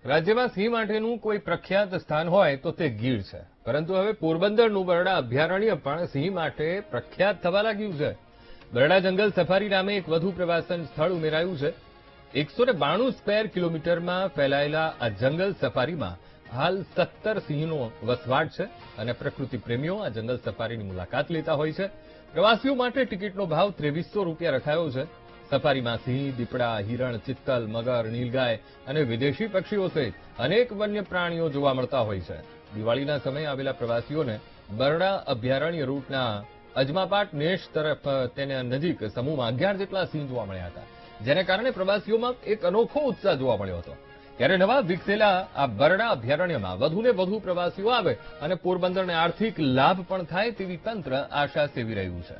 રાજ્યમાં સિંહ માટેનું કોઈ પ્રખ્યાત સ્થાન હોય તો તે ગીર છે, પરંતુ હવે પોરબંદરનું બરડા અભયારણ્ય પણ સિંહ માટે પ્રખ્યાત થવા લાગ્યું છે. બરડા જંગલ સફારી નામે એક વધુ પ્રવાસન સ્થળ ઉમેરાયું છે. 192 સ્ક્વેર કિલોમીટરમાં ફેલાયેલા આ જંગલ સફારીમાં હાલ 17 સિંહનો વસવાટ છે અને પ્રકૃતિ પ્રેમીઓ આ જંગલ સફારીની મુલાકાત લેતા હોય છે. પ્રવાસીઓ માટે ટિકિટનો ભાવ 2300 રૂપિયા રખાયો છે. સફારીમાં સિંહ, દીપડા, હિરણ, ચિત્તલ, મગર, નીલગાય અને વિદેશી પક્ષીઓ સહિત અનેક વન્ય પ્રાણીઓ જોવા મળતા હોય છે. દિવાળીના સમયે આવેલા પ્રવાસીઓને બરડા અભયારણ્ય રૂટના અજમાપાટ નેશ તરફ તેના નજીક સમૂહમાં 11 જેટલા સિંહ જોવા મળ્યા હતા, જેને કારણે પ્રવાસીઓમાં એક અનોખો ઉત્સાહ જોવા મળ્યો હતો. ત્યારે નવા વિકસેલા આ બરડા અભયારણ્યમાં વધુને વધુ પ્રવાસીઓ આવે અને પોરબંદરને આર્થિક લાભ પણ થાય તેવી તંત્ર આશા સેવી રહ્યું છે.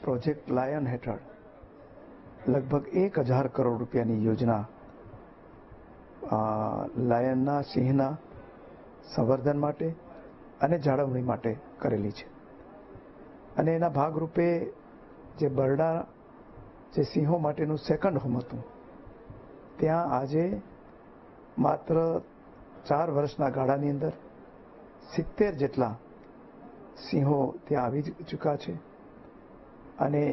પ્રોજેક્ટ લાયન હેઠળ લગભગ 1000 કરોડ રૂપિયાની યોજના લાયનના સિંહના સંવર્ધન માટે અને જાળવણી માટે કરેલી છે. અને એના ભાગરૂપે જે બરડા જે સિંહો માટેનું સેકન્ડ હોમ હતું, ત્યાં આજે માત્ર 4 વર્ષના ગાળાની અંદર 70 જેટલા સિંહો ત્યાં આવી ચૂક્યા છે. અને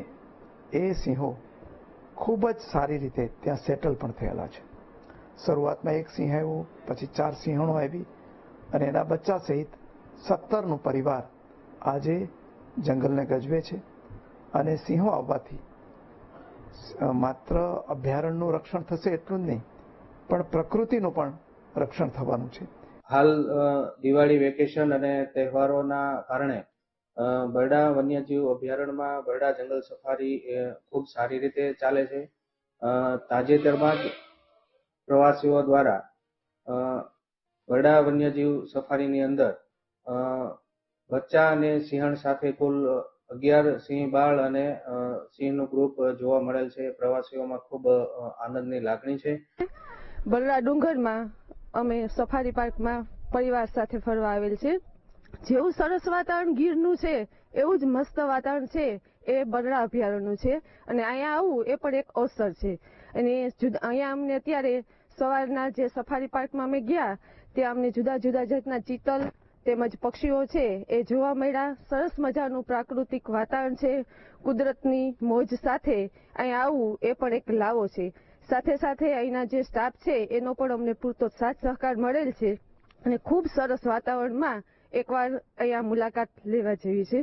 એ સિંહો ખૂબ જ સારી રીતે ત્યાં સેટલ પણ થયેલા છે. શરૂઆતમાં એક સિંહ આવ્યો, પછી 4 સિંહણો આવી અને એના બચ્ચા સહિત 17નું પરિવાર આજે જંગલને ગજવે છે. અને સિંહો આવવાથી માત્ર અભયારણ્યનું રક્ષણ થશે એટલું જ નહીં, પણ પ્રકૃતિનું પણ રક્ષણ થવાનું છે. હાલ દિવાળી વેકેશન અને તહેવારોના કારણે બરડા વન્યજીવ અભયારણ્યમાં બરડા જંગલ સફારી ખૂબ સારી રીતે ચાલે છે. તાજેતરમાં જ પ્રવાસીઓ દ્વારા બરડા વન્યજીવ સફારીની અંદર બચ્ચા અને સિંહણ સાથે કુલ 11 સિંહ બાળ અને સિંહનું ગ્રુપ જોવા મળેલ છે. પ્રવાસીઓમાં ખૂબ આનંદની લાગણી છે. બરડા ડુંગરમાં અમે સફારી પાર્કમાં પરિવાર સાથે ફરવા આવેલ છે. જેવું સરસ વાતાવરણ ગીરનું છે એવું જ મસ્ત વાતાવરણ છે એ બરડા અભયારણ્યનું છે. અને અહીંયા આવવું એ પણ એક અવસર છે. અને અહીંયા અમને અત્યારે સવારના જે સફારી પાર્કમાં અમે ગયા ત્યાં અમને જુદા જુદા જાતના ચિત્તલ તેમજ પક્ષીઓ છે એ જોવા મળ્યા. સરસ મજાનું પ્રાકૃતિક વાતાવરણ છે. કુદરતની મોજ સાથે અહીંયા આવવું એ પણ એક લાવો છે. સાથે સાથે અહીંના જે સ્ટાફ છે એનો પણ અમને પૂરતો સાથ સહકાર મળેલ છે અને ખૂબ સરસ વાતાવરણમાં એકવાર અહીંયા મુલાકાત લેવા જેવી છે.